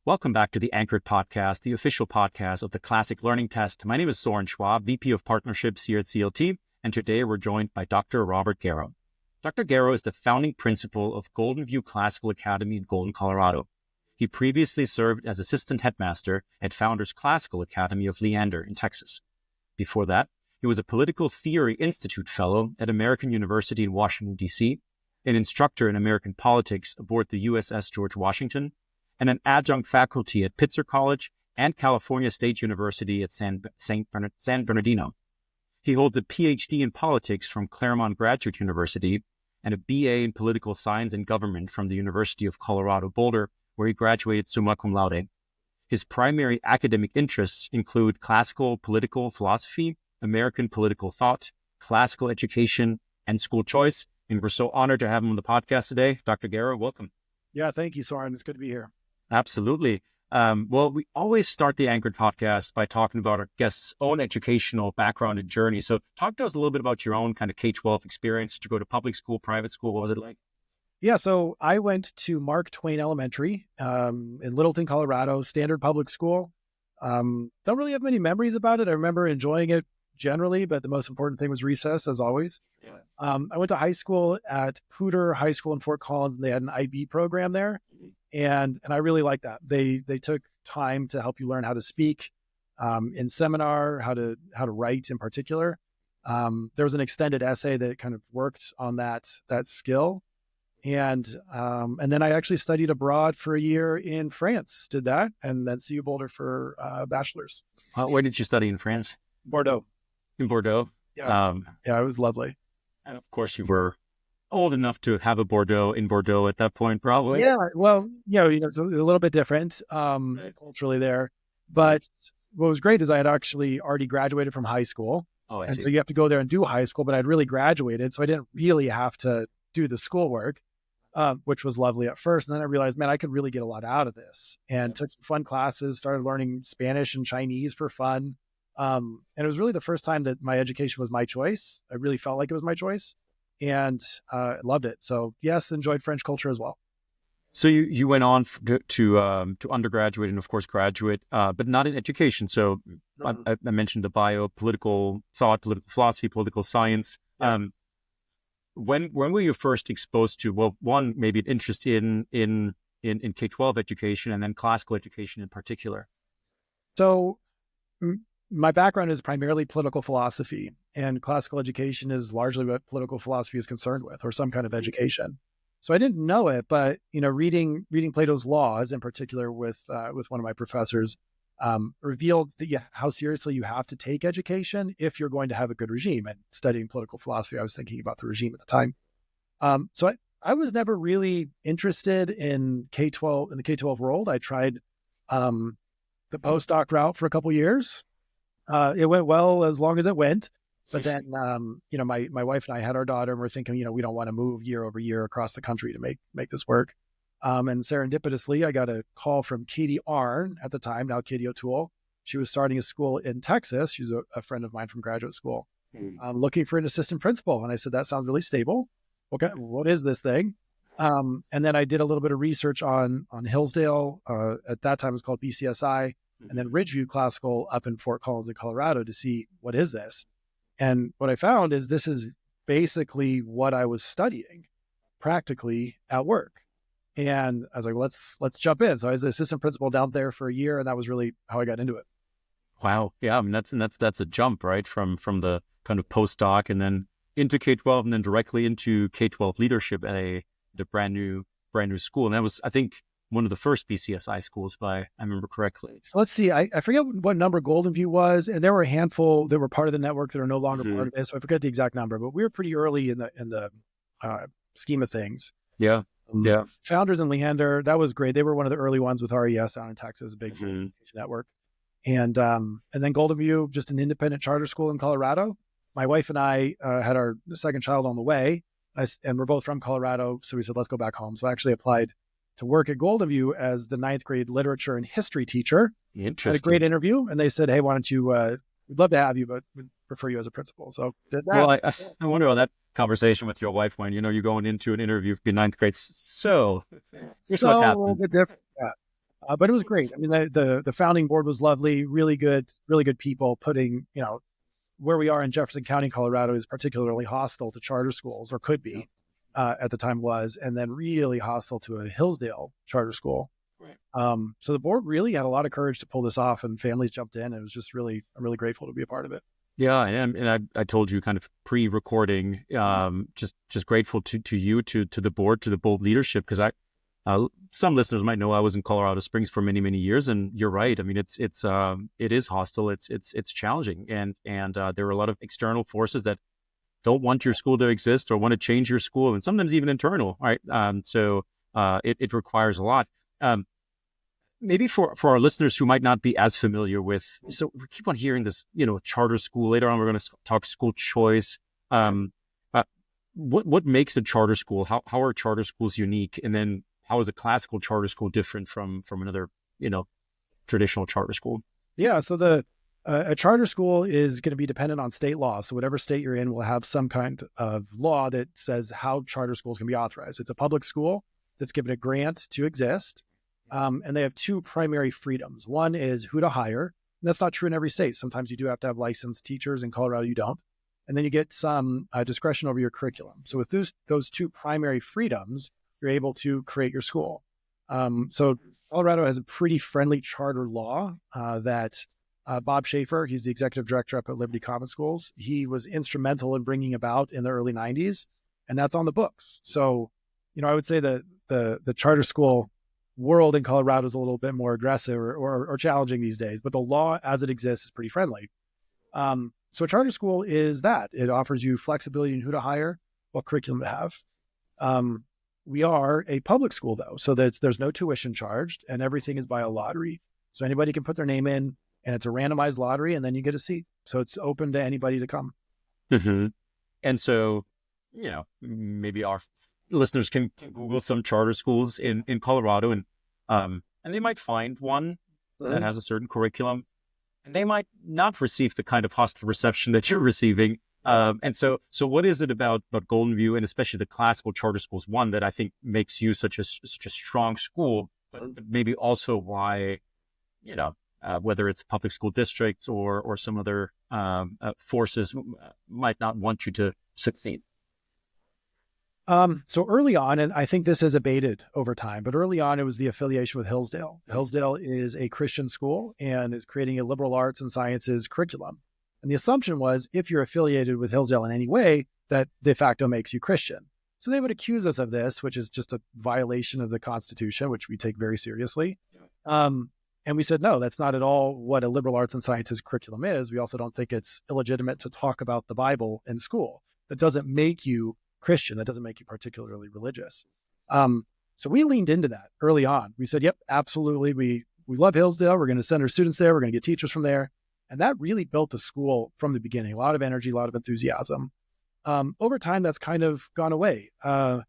Welcome back to the Anchored Podcast, the official podcast of the Classic Learning Test. My name is Soren Schwab, VP of Partnerships here at CLT, and today we're joined by Dr. Robert Garrow. Dr. Garrow is the founding principal of Golden View Classical Academy in Golden, Colorado. He previously served as assistant headmaster at Founders Classical Academy of Leander in Texas. Before that, he was a Political Theory Institute Fellow at American University in Washington, D.C., an instructor in American politics aboard the USS George Washington, and an adjunct faculty at Pitzer College and California State University at San Bernardino. He holds a PhD in politics from Claremont Graduate University and a BA in political science and government from the University of Colorado Boulder, where he graduated summa cum laude. His primary academic interests include classical political philosophy, American political thought, classical education, and school choice. And we're so honored to have him on the podcast today. Dr. Garrow, welcome. Yeah, thank you, Soren. It's good to be here. Absolutely. Well, we always start the Anchored podcast by talking about our guests' own educational background and journey. So talk to us a little bit about your own kind of K-12 experience. Did you go to public school, private school? What was it like? Yeah, so I went to Mark Twain Elementary in Littleton, Colorado, standard public school. Don't really have many memories about it. I remember enjoying it generally, but the most important thing was recess, as always. Yeah. I went to high school at Poudre High School in Fort Collins, and they had an IB program there. And I really liked that. They took time to help you learn how to speak in seminar, how to write in particular. There was an extended essay that kind of worked on that skill. And then I actually studied abroad for a year in France, did that, and then CU Boulder for bachelor's. Where did you study in France? Bordeaux. In Bordeaux? Yeah, it was lovely. And of course you were old enough to have a Bordeaux in Bordeaux at that point, probably. Yeah, well, it's a little bit different culturally there. But what was great is I had actually already graduated from high school. Oh, I see. see. So you have to go there and do high school, but I'd really graduated. So I didn't really have to do the schoolwork, which was lovely at first. And then I realized, man, I could really get a lot out of this, and took some fun classes, started learning Spanish and Chinese for fun. And it was really the first time that my education was my choice. I really felt like it was my choice. And loved it. So yes, enjoyed French culture as well. So you went on to undergraduate and of course graduate, but not in education. So I mentioned the bio, political thought, political philosophy, political science. Yeah. When were you first exposed to, well, one, maybe an interest in K-12 education and then classical education in particular? So my background is primarily political philosophy, and classical education is largely what political philosophy is concerned with, or some kind of education. So I didn't know it, but reading Plato's Laws in particular with one of my professors revealed that how seriously you have to take education if you're going to have a good regime. And studying political philosophy, I was thinking about the regime at the time. So I was never really interested in K-12 in the K-12 world. I tried the postdoc route for a couple years. It went well as long as it went, but then, my wife and I had our daughter, and we're thinking, we don't want to move year over year across the country to make this work. And serendipitously, I got a call from Katie Arn at the time, now Katie O'Toole. She was starting a school in Texas. She's a friend of mine from graduate school, looking for an assistant principal. And I said, that sounds really stable. Okay, what is this thing? And then I did a little bit of research on Hillsdale. At that time, it was called BCSI. And then Ridgeview Classical up in Fort Collins in Colorado to see what is this. And what I found is this is basically what I was studying practically at work. And I was like, let's jump in. So I was the assistant principal down there for a year, and that was really how I got into it. Wow. Yeah. I mean, that's a jump, right? From the kind of postdoc and then into K-12 and then directly into K-12 leadership at the brand new school. And that was, I think, one of the first BCSI schools, if I remember correctly. Let's see. I forget what number Golden View was, and there were a handful that were part of the network that are no longer part of it. So I forget the exact number, but we were pretty early in the scheme of things. Yeah. Yeah. Founders and Leander, that was great. They were one of the early ones with RES down in Texas, a big network. And then Golden View, just an independent charter school in Colorado. My wife and I had our second child on the way, and we're both from Colorado. So we said, let's go back home. So I actually applied to work at Golden View as the 9th grade literature and history teacher. Interesting. Had a great interview, and they said, hey, why don't you, we'd love to have you, but we'd prefer you as a principal. So did that. Well, I wonder how that conversation with your wife went. You're going into an interview for 9th grade. So here's what happened. A little bit different. Yeah. But it was great. I mean, the founding board was lovely, really good people putting, where we are in Jefferson County, Colorado is particularly hostile to charter schools, or could be, at the time was, and then really hostile to a Hillsdale charter school. Right. So the board really had a lot of courage to pull this off, and families jumped in. It was just I'm really grateful to be a part of it. Yeah, and I told you kind of pre-recording, just grateful to you, to the board, to the bold leadership, because some listeners might know I was in Colorado Springs for many years, and you're right. I mean, it is hostile, it's challenging, and there are a lot of external forces that don't want your school to exist or want to change your school, and sometimes even internal, right? So it requires a lot. Maybe for our listeners who might not be as familiar with, so we keep on hearing this, charter school. Later on, we're going to talk school choice. What makes a charter school? How are charter schools unique? And then how is a classical charter school different from another, traditional charter school? Yeah. So a charter school is going to be dependent on state law. So whatever state you're in will have some kind of law that says how charter schools can be authorized. It's a public school that's given a grant to exist. And they have two primary freedoms. One is who to hire. And that's not true in every state. Sometimes you do have to have licensed teachers. In Colorado, you don't. And then you get some discretion over your curriculum. So with those two primary freedoms, you're able to create your school. So Colorado has a pretty friendly charter law that Bob Schaefer, he's the executive director up at Liberty Common Schools. He was instrumental in bringing about in the early 90s, and that's on the books. So, I would say that the charter school world in Colorado is a little bit more aggressive or challenging these days, but the law as it exists is pretty friendly. So a charter school is that. It offers you flexibility in who to hire, what curriculum to have. We are a public school, though, so that there's no tuition charged, and everything is by a lottery. So anybody can put their name in, and it's a randomized lottery, and then you get a seat. So it's open to anybody to come. Mm-hmm. And so, maybe our listeners can Google some charter schools in Colorado, and they might find one that has a certain curriculum, and they might not receive the kind of hostile reception that you're receiving. And so what is it about Golden View, and especially the classical charter schools, one that I think makes you such a strong school, but maybe also why, whether it's public school districts or some other forces might not want you to succeed? So early on, and I think this has abated over time, but early on, it was the affiliation with Hillsdale. Hillsdale is a Christian school and is creating a liberal arts and sciences curriculum. And the assumption was if you're affiliated with Hillsdale in any way, that de facto makes you Christian. So they would accuse us of this, which is just a violation of the Constitution, which we take very seriously. And we said, no, that's not at all what a liberal arts and sciences curriculum is. We also don't think it's illegitimate to talk about the Bible in school. That doesn't make you Christian. That doesn't make you particularly religious. So we leaned into that early on. We said, yep, absolutely. We love Hillsdale. We're going to send our students there. We're going to get teachers from there. And that really built the school from the beginning. A lot of energy, a lot of enthusiasm. Over time, that's kind of gone away. I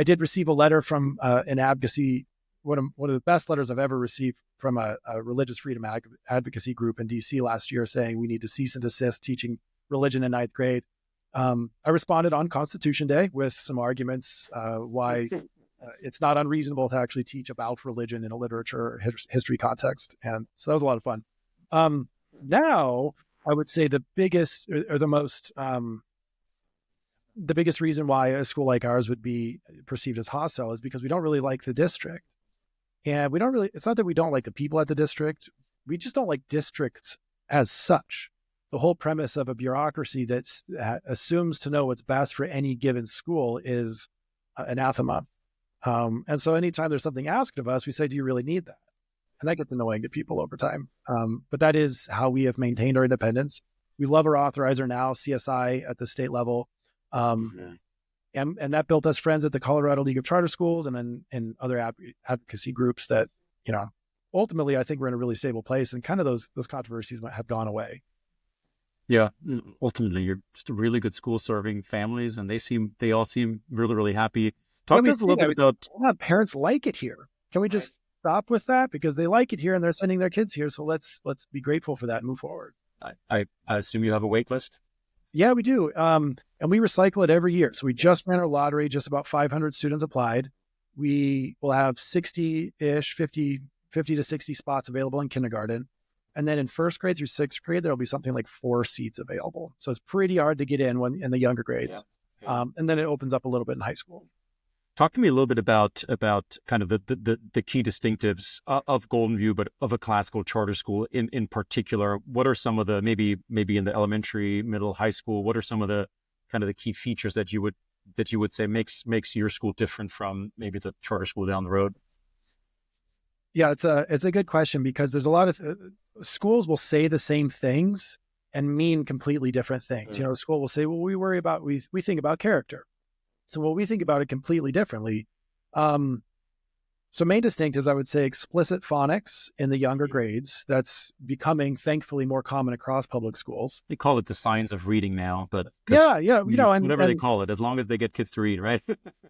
did receive a letter from an advocacy, one of the best letters I've ever received from a religious freedom advocacy group in DC last year, saying we need to cease and desist teaching religion in ninth grade. I responded on Constitution Day with some arguments why it's not unreasonable to actually teach about religion in a literature or history context. And so that was a lot of fun. Now, I would say the biggest or the biggest reason why a school like ours would be perceived as hostile is because we don't really like the district. And it's not that we don't like the people at the district. We just don't like districts as such. The whole premise of a bureaucracy that assumes to know what's best for any given school is anathema. And so anytime there's something asked of us, we say, do you really need that? And that gets annoying to people over time. But that is how we have maintained our independence. We love our authorizer now, CSI at the state level. And that built us friends at the Colorado League of Charter Schools and other advocacy groups that, ultimately I think we're in a really stable place, and kind of those controversies have gone away. Yeah. Ultimately, you're just a really good school serving families, and they all seem really, really happy. Talk to us a little bit about parents like it here. Can we just stop with that? Because they like it here and they're sending their kids here. So let's be grateful for that and move forward. I assume you have a wait list? Yeah, we do. And we recycle it every year. So we just ran our lottery, just about 500 students applied. We will have 60-ish, 50 50 to 60 spots available in kindergarten. And then in first grade through sixth grade, there'll be something like 4 seats available. So it's pretty hard to get in when in the younger grades. Yeah. And then it opens up a little bit in high school. Talk to me a little bit about kind of the key distinctives of Golden View, but of a classical charter school in particular. What are some of the maybe in the elementary, middle, high school? What are some of the kind of the key features that you would say makes your school different from maybe the charter school down the road? Yeah, it's a good question, because there's a lot of schools will say the same things and mean completely different things. You know, a school will say, well, we think about character. So we think about it completely differently. So main distinctives, I would say explicit phonics in the younger grades. That's becoming, thankfully, more common across public schools. They call it the science of reading now, but yeah, you know, and whatever they call it, as long as they get kids to read, right?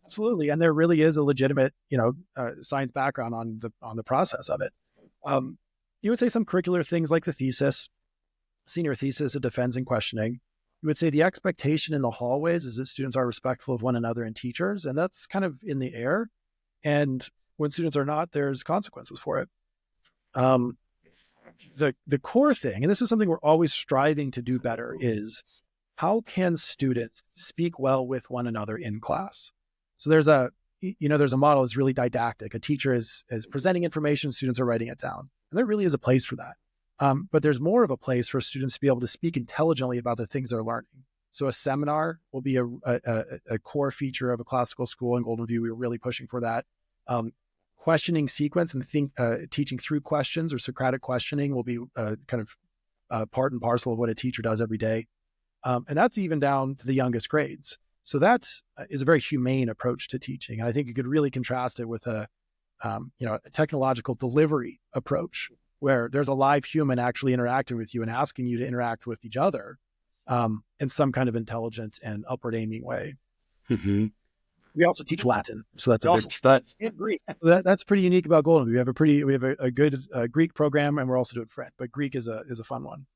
Absolutely, and there really is a legitimate, science background on the process of it. You would say some curricular things like the thesis, senior thesis of defense and questioning. You would say the expectation in the hallways is that students are respectful of one another and teachers, and that's kind of in the air. And when students are not, there's consequences for it. The core thing, and this is something we're always striving to do better, is how can students speak well with one another in class? So there's a model that's really didactic. A teacher is presenting information, students are writing it down. And there really is a place for that. But there's more of a place for students to be able to speak intelligently about the things they're learning. So a seminar will be a core feature of a classical school. In Golden View, we were really pushing for that. Questioning sequence and teaching through questions, or Socratic questioning, will be kind of part and parcel of what a teacher does every day. And that's even down to the youngest grades. So that is a very humane approach to teaching. And I think you could really contrast it with a technological delivery approach, where there's a live human actually interacting with you and asking you to interact with each other in some kind of intelligent and upward aiming way. Mm-hmm. We also teach Latin, so that's and Greek. That's pretty unique about Golden View. We have a good Greek program, and we're also doing French, but Greek is a fun one.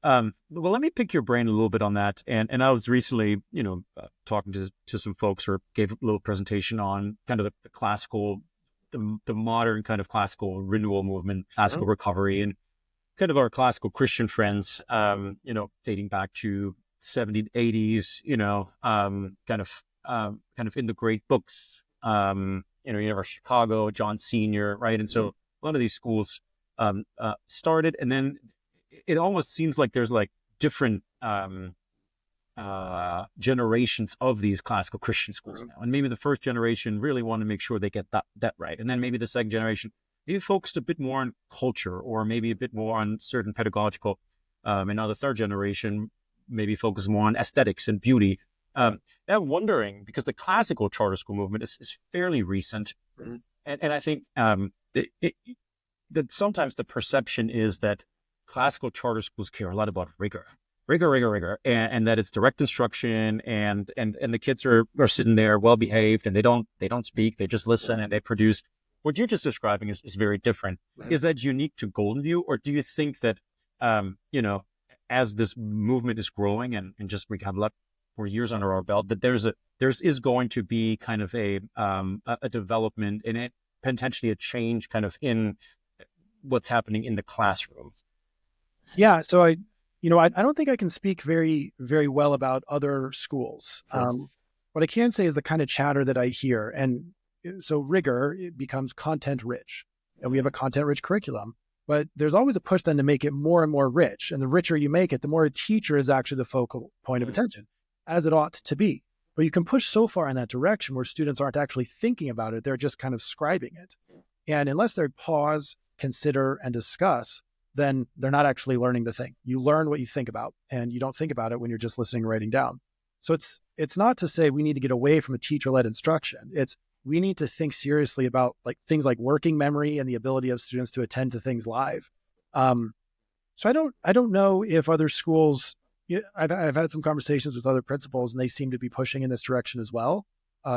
Well, let me pick your brain a little bit on that. And I was recently, talking to some folks, or gave a little presentation on kind of the classical, the modern kind of classical renewal movement, classical recovery, and kind of our classical Christian friends, dating back to 70s, 80s, kind of in the great books, University of Chicago, John Senior, right? And so a lot of these schools started, and then it almost seems like there's like different generations of these classical Christian schools now. And maybe the first generation really want to make sure they get that right. And then maybe the second generation maybe focused a bit more on culture, or maybe a bit more on certain pedagogical. And now the third generation maybe focus more on aesthetics and beauty. I'm wondering, because the classical charter school movement is fairly recent, and I think that sometimes the perception is that classical charter schools care a lot about rigor, and that it's direct instruction, and the kids are sitting there well behaved, and they don't speak, they just listen and they produce. What you're just describing is very different. Is that unique to Golden View, or do you think that as this movement is growing and just we have a lot more years under our belt, that there is going to be kind of a development in it, potentially a change kind of in what's happening in the classroom? Yeah. So I don't think I can speak very, very well about other schools. Sure. What I can say is the kind of chatter that I hear. And so rigor, it becomes content rich, and we have a content rich curriculum, but there's always a push then to make it more and more rich. And the richer you make it, the more a teacher is actually the focal point of attention, as it ought to be. But you can push so far in that direction where students aren't actually thinking about it. They're just kind of scribing it. And unless they pause, consider, and discuss, then they're not actually learning the thing. You learn what you think about, and you don't think about it when you're just listening and writing down. So it's not to say we need to get away from a teacher-led instruction. It's we need to think seriously about things like working memory and the ability of students to attend to things live. So I don't know if other schools. I've had some conversations with other principals, and they seem to be pushing in this direction as well,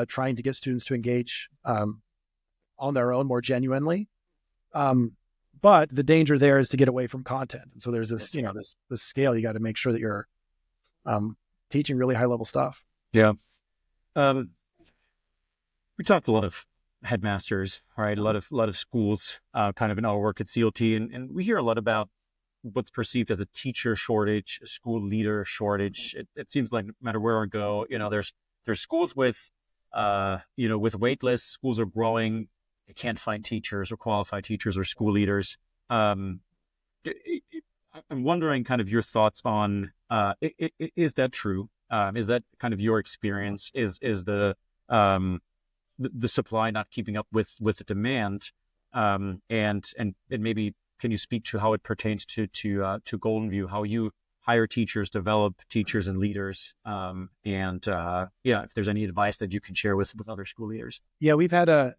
trying to get students to engage on their own more genuinely. But the danger there is to get away from content. And so there's this, this scale. You got to make sure that you're teaching really high level stuff. Yeah. We talked a lot of headmasters, right? A lot of schools, kind of in our work at CLT, and we hear a lot about what's perceived as a teacher shortage, a school leader shortage. It seems like no matter where I go, there's schools with, with wait lists. Schools are growing. They can't find teachers or qualified teachers or school leaders. Um, I'm wondering kind of your thoughts on, is that true? Is that kind of your experience? Is the supply not keeping up with the demand? And maybe can you speak to how it pertains to Golden View, how you hire teachers, develop teachers and leaders, if there's any advice that you can share with other school leaders? Yeah,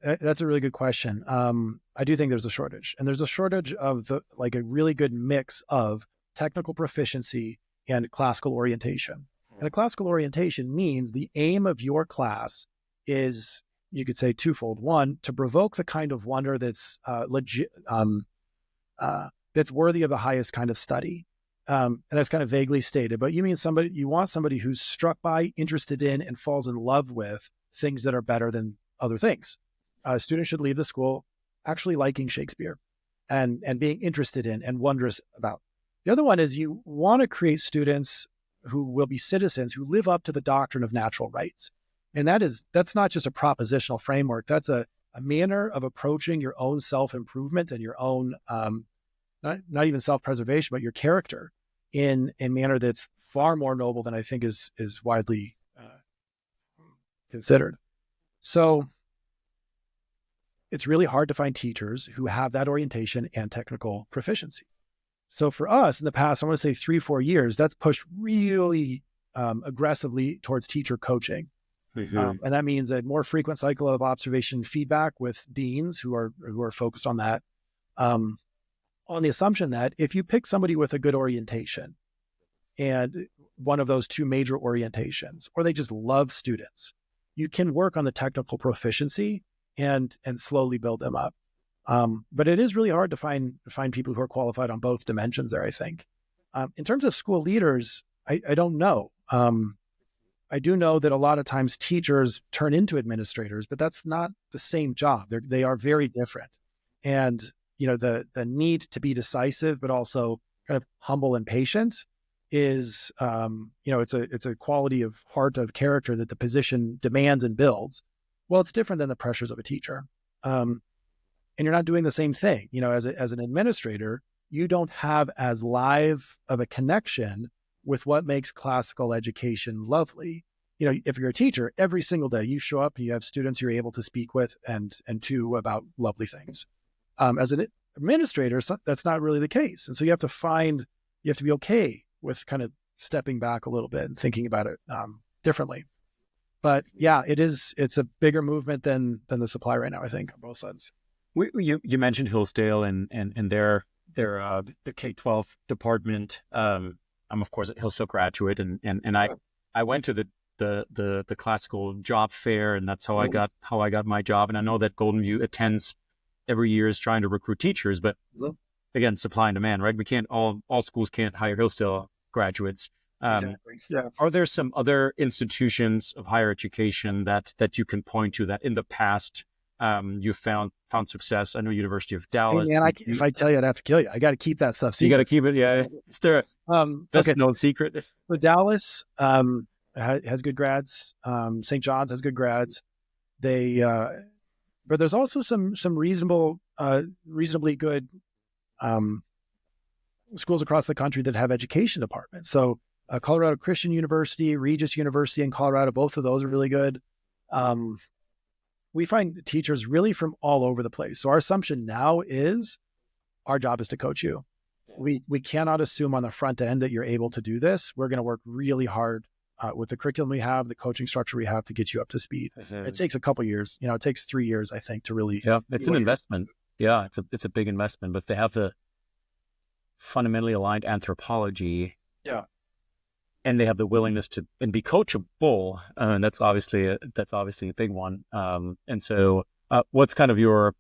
that's a really good question. I do think there's a shortage, and there's a shortage of a really good mix of technical proficiency and classical orientation. And a classical orientation means the aim of your class is, you could say, twofold. One, to provoke the kind of wonder that's legit, that's worthy of the highest kind of study. And that's kind of vaguely stated, but you want somebody who's struck by, interested in, and falls in love with things that are better than other things. Students should leave the school actually liking Shakespeare and being interested in and wondrous about. The other one is you want to create students who will be citizens who live up to the doctrine of natural rights. And that's not just a propositional framework. That's a manner of approaching your own self-improvement and your own, not even self-preservation, but your character in a manner that's far more noble than I think is widely considered. So it's really hard to find teachers who have that orientation and technical proficiency. So for us in the past, I want to say 3-4 years, that's pushed really aggressively towards teacher coaching. And that means a more frequent cycle of observation and feedback with deans who are focused on that, on the assumption that if you pick somebody with a good orientation and one of those two major orientations, or they just love students, you can work on the technical proficiency and slowly build them up. But it is really hard to find people who are qualified on both dimensions there, I think. In terms of school leaders, I don't know. I do know that a lot of times teachers turn into administrators, but that's not the same job. They are very different. And, the need to be decisive, but also kind of humble and patient is, it's a quality of heart, of character that the position demands and builds. Well, it's different than the pressures of a teacher. And you're not doing the same thing. As an administrator, you don't have as live of a connection with what makes classical education lovely. If you're a teacher, every single day you show up and you have students you're able to speak with and to about lovely things. As an administrator, that's not really the case. And so you have to be okay with kind of stepping back a little bit and thinking about it differently. But yeah, it's a bigger movement than the supply right now, I think, on both sides. You mentioned Hillsdale and their the K-12 department. I'm of course a Hillsdale graduate, and I went to the classical job fair, and that's how I got my job. And I know that Golden View attends every year, is trying to recruit teachers, but again, supply and demand, right? We can't all schools can't hire Hillsdale graduates. Exactly. Yeah. Are there some other institutions of higher education that you can point to that in the past you found success? I know University of Dallas. Hey man, if I tell you, I'd have to kill you. I got to keep that stuff secret. You got to keep it. Yeah. Is there a best known secret? So Dallas has good grads. St. John's has good grads. But there's also some reasonably good schools across the country that have education departments. So Colorado Christian University, Regis University in Colorado, both of those are really good. We find teachers really from all over the place. So our assumption now is our job is to coach you. We cannot assume on the front end that you're able to do this. We're going to work really hard with the curriculum we have, the coaching structure we have to get you up to speed. It takes a couple years. It takes 3 years, I think, to really. Yeah, it's an investment. Yeah, it's a big investment, but they have the fundamentally aligned anthropology. Yeah. And they have the willingness to be coachable, and that's obviously a big one. And so, what's kind of your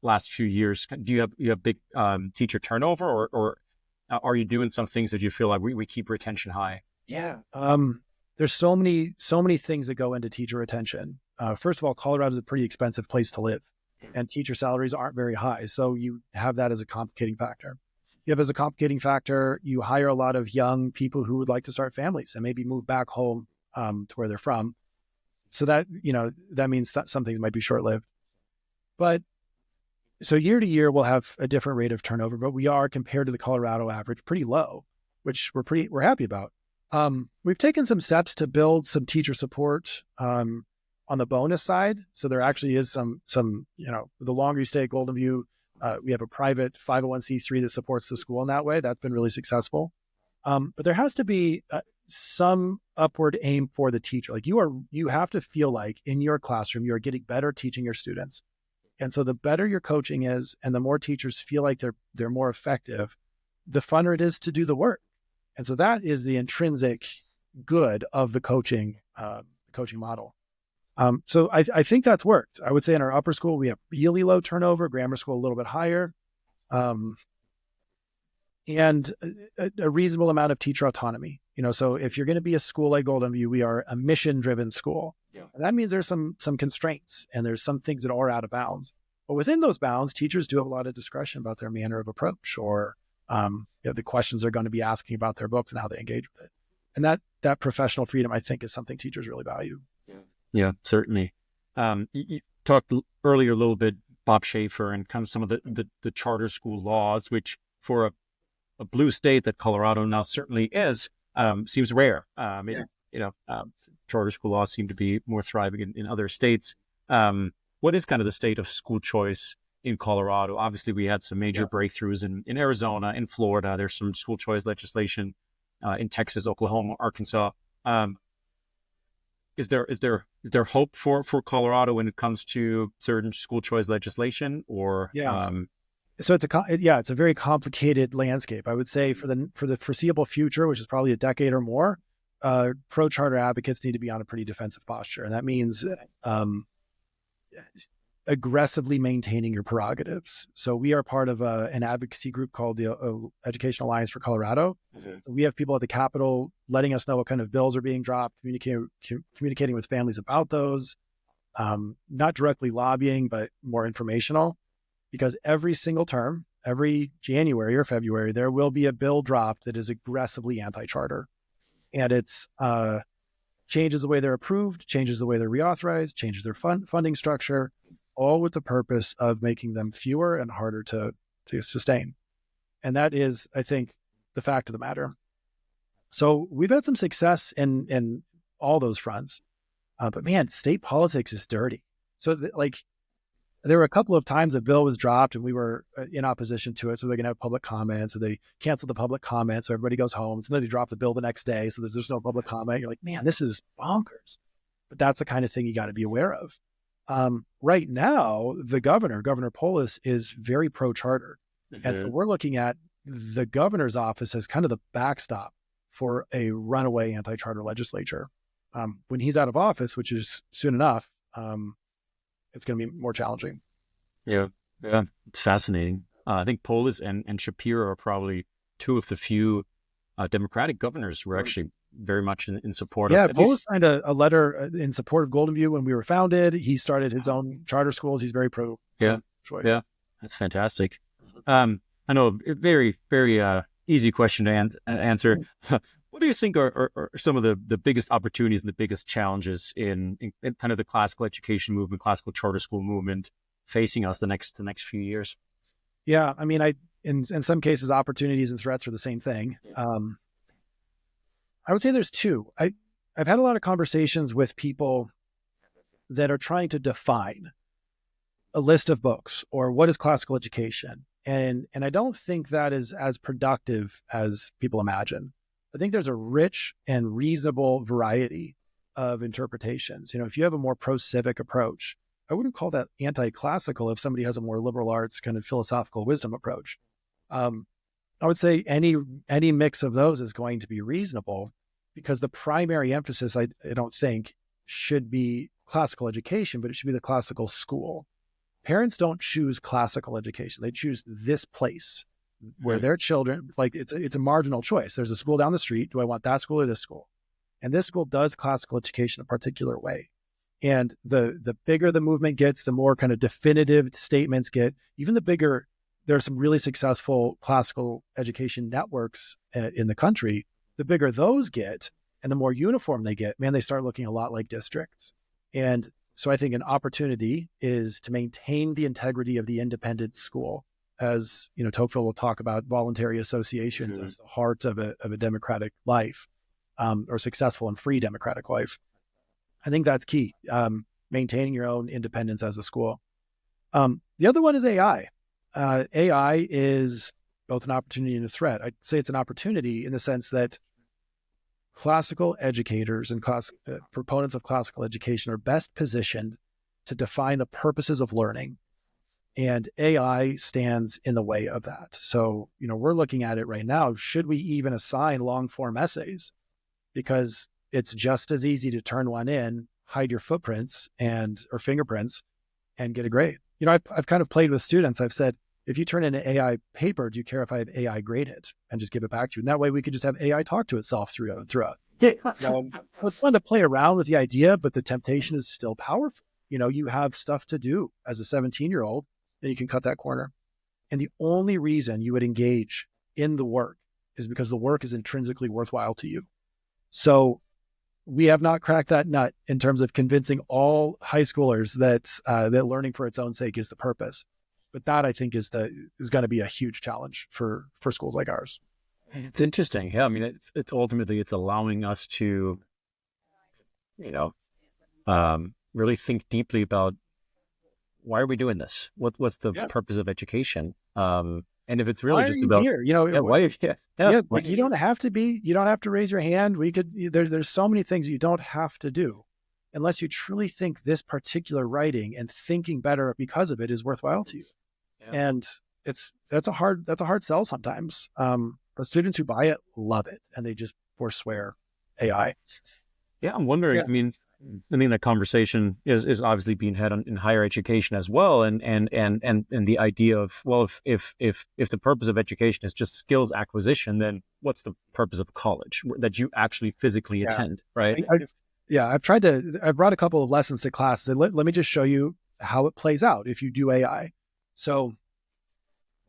last few years? Do you have big teacher turnover, or are you doing some things that you feel like we keep retention high? Yeah, there's so many things that go into teacher retention. First of all, Colorado is a pretty expensive place to live, and teacher salaries aren't very high. So you have that as a complicating factor. You have as a complicating factor, you hire a lot of young people who would like to start families and maybe move back home to where they're from. So that, that means that some things might be short-lived. But so year to year, we'll have a different rate of turnover, but we are, compared to the Colorado average, pretty low, which we're happy about. We've taken some steps to build some teacher support on the bonus side. So there actually is some, the longer you stay at Golden View, we have a private 501c3 that supports the school in that way. That's been really successful. But there has to be some upward aim for the teacher. Like you have to feel like in your classroom, you're getting better teaching your students. And so the better your coaching is, and the more teachers feel like they're more effective, the funner it is to do the work. And so that is the intrinsic good of the coaching model. So I think that's worked. I would say in our upper school, we have really low turnover, grammar school a little bit higher, and a reasonable amount of teacher autonomy. So if you're going to be a school like Golden View, we are a mission-driven school. Yeah. And that means there's some constraints, and there's some things that are out of bounds. But within those bounds, teachers do have a lot of discretion about their manner of approach, or the questions they're going to be asking about their books and how they engage with it. And that professional freedom, I think, is something teachers really value. Yeah, certainly. You talked earlier a little bit, Bob Schaefer, and kind of some of the charter school laws, which for a blue state that Colorado now certainly is, seems rare. Charter school laws seem to be more thriving in other states. What is kind of the state of school choice in Colorado? Obviously, we had some major breakthroughs in Arizona, in Florida. There's some school choice legislation in Texas, Oklahoma, Arkansas. Is there hope for Colorado when it comes to certain school choice legislation? Or so it's a very complicated landscape. I would say for the foreseeable future, which is probably a decade or more, pro charter advocates need to be on a pretty defensive posture, and that means aggressively maintaining your prerogatives. So we are part of an advocacy group called the Education Alliance for Colorado. Mm-hmm. We have people at the Capitol letting us know what kind of bills are being dropped, communicating with families about those, not directly lobbying, but more informational, because every single term, every January or February, there will be a bill dropped that is aggressively anti-charter. And it's changes the way they're approved, changes the way they're reauthorized, changes their funding structure, all with the purpose of making them fewer and harder to sustain. And that is, I think, the fact of the matter. So we've had some success in all those fronts. But man, state politics is dirty. So there were a couple of times a bill was dropped and we were in opposition to it. So they're going to have public comments, so they canceled the public comment. So everybody goes home. So then they drop the bill the next day. So there's no public comment. You're like, man, this is bonkers. But that's the kind of thing you got to be aware of. Right now, Governor Polis, is very pro-charter. Mm-hmm. And so we're looking at the governor's office as kind of the backstop for a runaway anti-charter legislature. When he's out of office, which is soon enough, it's going to be more challenging. Yeah, it's fascinating. I think Polis and Shapiro are probably two of the few Democratic governors who are actually very much in support of. Yeah, Polis signed a letter in support of Golden View when we were founded. He started his own charter schools. He's very pro choice. Yeah, that's fantastic. I know a very, very easy question to answer. What do you think are some of the biggest opportunities and the biggest challenges in kind of the classical education movement, classical charter school movement facing us the next few years? Yeah, I mean, in some cases, opportunities and threats are the same thing. I would say there's two. I've had a lot of conversations with people that are trying to define a list of books or what is classical education. And I don't think that is as productive as people imagine. I think there's a rich and reasonable variety of interpretations. If you have a more pro-civic approach, I wouldn't call that anti-classical if somebody has a more liberal arts kind of philosophical wisdom approach. I would say any mix of those is going to be reasonable, because the primary emphasis, I don't think, should be classical education, but it should be the classical school. Parents don't choose classical education. They choose this place where their children, it's a marginal choice. There's a school down the street. Do I want that school or this school? And this school does classical education a particular way. And the bigger the movement gets, the more kind of definitive statements get. Even the bigger, there are some really successful classical education networks in the country. The bigger those get and the more uniform they get, man, they start looking a lot like districts. And so I think an opportunity is to maintain the integrity of the independent school. As you know, Tocqueville will talk about voluntary associations as the heart of a democratic life, or successful and free democratic life. I think that's key. Maintaining your own independence as a school. The other one is AI. AI is both an opportunity and a threat. I'd say it's an opportunity in the sense that classical educators and proponents of classical education are best positioned to define the purposes of learning. And AI stands in the way of that. So, you know, we're looking at it right now. Should we even assign long form essays? Because it's just as easy to turn one in, hide your footprints or fingerprints, and get a grade. You know, I've kind of played with students. I've said, if you turn in an AI paper, do you care if I have AI grade it and just give it back to you? And that way we could just have AI talk to itself throughout. It's fun to play around with the idea, but the temptation is still powerful. You know, you have stuff to do as a 17-year-old, and you can cut that corner. And the only reason you would engage in the work is because the work is intrinsically worthwhile to you. So we have not cracked that nut in terms of convincing all high schoolers that learning for its own sake is the purpose. But that, I think, is going to be a huge challenge for schools like ours. It's interesting. Yeah, I mean, it's ultimately allowing us to, you know, really think deeply about why are we doing this? What's the purpose of education? And if it's really why just are you about here, you know, like you don't have to raise your hand. There's so many things you don't have to do unless you truly think this particular writing and thinking better because of it is worthwhile to you. Yeah. And that's a hard sell sometimes. But students who buy it love it, and they just forswear AI. Yeah, I'm wondering. I mean, that conversation is obviously being had in higher education as well, and the idea of, well, if the purpose of education is just skills acquisition, then what's the purpose of college that you actually physically attend, right? I've brought a couple of lessons to class. And let me just show you how it plays out if you do AI. So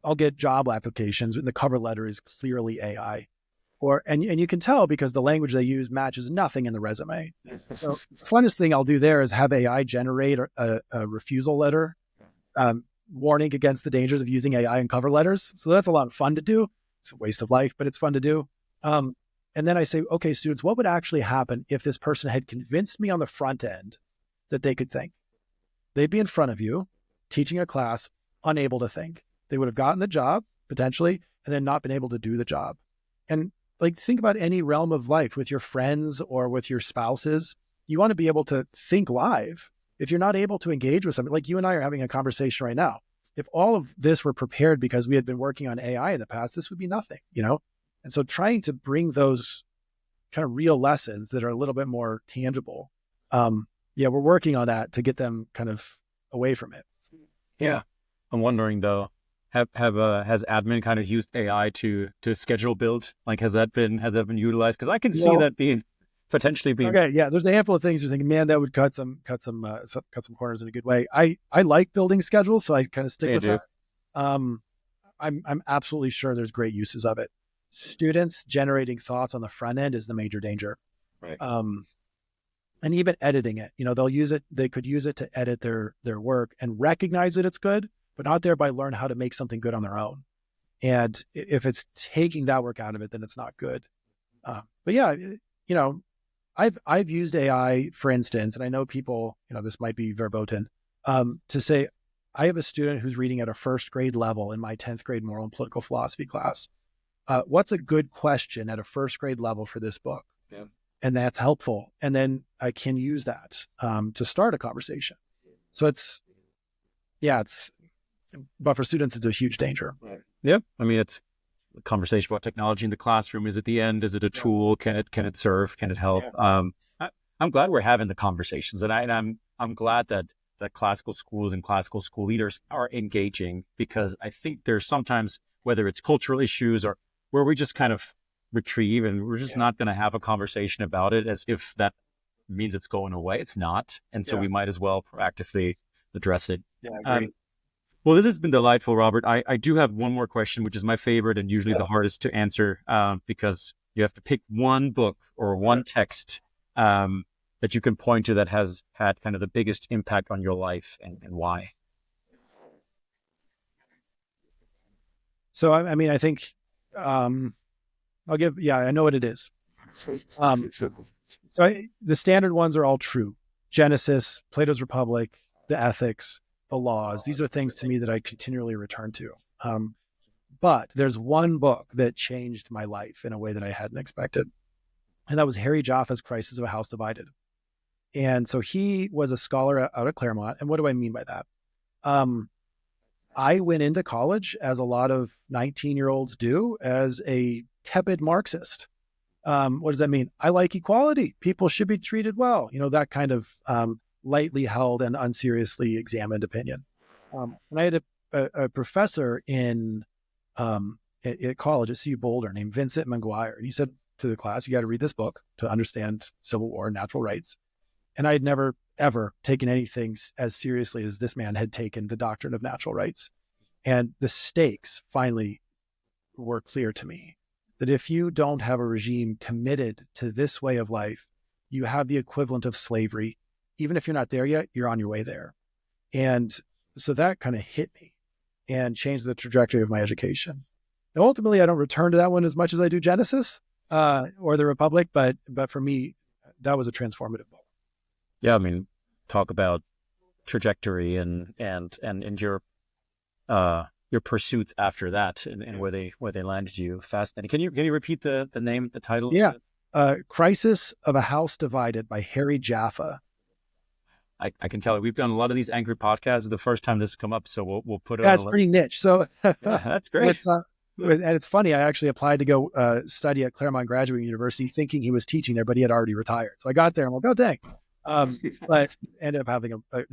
I'll get job applications and the cover letter is clearly AI. And you can tell because the language they use matches nothing in the resume. So the funnest thing I'll do there is have AI generate a refusal letter, warning against the dangers of using AI in cover letters. So that's a lot of fun to do. It's a waste of life, but it's fun to do. And then I say, okay, students, what would actually happen if this person had convinced me on the front end that they could think? They'd be in front of you teaching a class, unable to think. They would have gotten the job potentially, and then not been able to do the job. And like, think about any realm of life with your friends or with your spouses. You want to be able to think live. If you're not able to engage with somebody, like you and I are having a conversation right now, if all of this were prepared because we had been working on AI in the past, this would be nothing, you know? And so trying to bring those kind of real lessons that are a little bit more tangible. We're working on that to get them kind of away from it. Yeah. I'm wondering though, has admin kind of used AI to schedule build? Like, has that been utilized? Because I can see that potentially being okay. Yeah, there's a handful of things you're thinking, man, that would cut some corners in a good way. I like building schedules, so I kind of stick with that. I'm absolutely sure there's great uses of it. Students generating thoughts on the front end is the major danger. Right. And even editing it, you know, they could use it to edit their work and recognize that it's good, but not thereby learn how to make something good on their own. And if it's taking that work out of it, then it's not good. But yeah, you know, I've used AI, for instance, and I know people, you know, this might be verboten, to say, I have a student who's reading at a first grade level in my 10th grade moral and political philosophy class. What's a good question at a first grade level for this book? Yeah. And that's helpful. And then I can use that to start a conversation. So but for students, it's a huge danger. Right. Yep. I mean, it's a conversation about technology in the classroom. Is it the end? Is it a tool? Can it serve? Can it help? Yeah. I'm glad we're having the conversations, and I'm glad that classical schools and classical school leaders are engaging, because I think there's sometimes, whether it's cultural issues or where we just kind of retrieve and we're just not going to have a conversation about it, as if that means it's going away. It's not. And so Yeah. we might as well proactively address it. Yeah, I agree. Well, this has been delightful, Robert. I do have one more question, which is my favorite and usually the hardest to answer, because you have to pick one book or one text that you can point to that has had kind of the biggest impact on your life, and why. So, I mean, I think I know what it is. The standard ones are all true. Genesis, Plato's Republic, the ethics, the laws. These are things to me that I continually return to. But there's one book that changed my life in a way that I hadn't expected. And that was Harry Jaffe's Crisis of a House Divided. And so he was a scholar out at Claremont. And what do I mean by that? I went into college, as a lot of 19-year-olds do, as a tepid Marxist. What does that mean? I like equality. People should be treated well. That kind of lightly held and unseriously examined opinion. And I had a professor at college at CU Boulder named Vincent McGuire. And he said to the class, you got to read this book to understand Civil War and natural rights. And I had never, ever taken anything as seriously as this man had taken the doctrine of natural rights. And the stakes finally were clear to me, that if you don't have a regime committed to this way of life, you have the equivalent of slavery. Even if you're not there yet, you're on your way there. And so that kind of hit me and changed the trajectory of my education. Now, ultimately, I don't return to that one as much as I do Genesis or the Republic, but for me, that was a transformative book. Yeah, I mean, talk about trajectory and your pursuits after that and where they landed you. Fascinating. Can you repeat the name, the title? Yeah. Crisis of a House Divided by Harry Jaffe. I can tell you, we've done a lot of these Angry podcasts. It's the first time this has come up, so we'll put it on. That's pretty niche. So yeah, that's great. And it's funny, I actually applied to go study at Claremont Graduate University thinking he was teaching there, but he had already retired. So I got there and I'm like, oh, dang. But ended up having a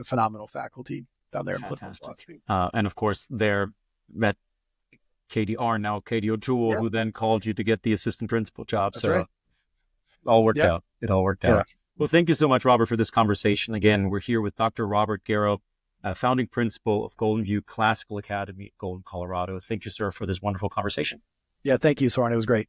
phenomenal faculty down there in political philosophy. And of course, there met KDR, now Katie O'Toole, who then called you to get the assistant principal job. That's so right. It all worked out. Well, thank you so much, Robert, for this conversation. Again, we're here with Dr. Robert Garrow, founding principal of Golden View Classical Academy, Golden, Colorado. Thank you, sir, for this wonderful conversation. Yeah, thank you, Soren. It was great.